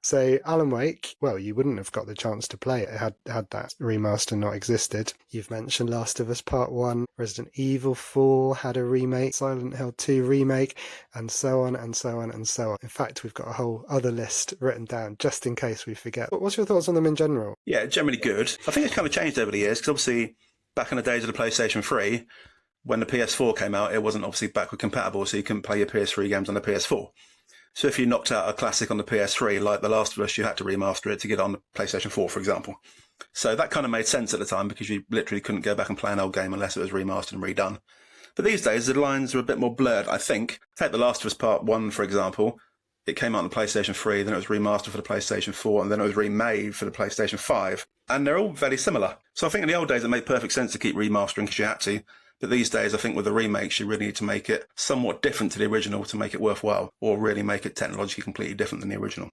So Alan Wake, well, you wouldn't have got the chance to play it had that remaster not existed. You've mentioned Last of Us Part 1, Resident Evil 4 had a remake, Silent Hill 2 remake, and so on and so on and so on. In fact, we've got a whole other list written down just in case we forget. What's your thoughts on them in general? Yeah, generally good. I think it's kind of changed over the years, because obviously back in the days of the PlayStation 3, when the PS4 came out, it wasn't obviously backward compatible, so you couldn't play your PS3 games on the PS4. So if you knocked out a classic on the PS3, like The Last of Us, you had to remaster it to get it on the PlayStation 4, for example. So that kind of made sense at the time, because you literally couldn't go back and play an old game unless it was remastered and redone. But these days, the lines are a bit more blurred, I think. Take The Last of Us Part 1, for example. It came out on the PlayStation 3, then it was remastered for the PlayStation 4, and then it was remade for the PlayStation 5. And they're all very similar. So I think in the old days, it made perfect sense to keep remastering because you had to. But these days, I think with the remakes, you really need to make it somewhat different to the original to make it worthwhile, or really make it technologically completely different than the original.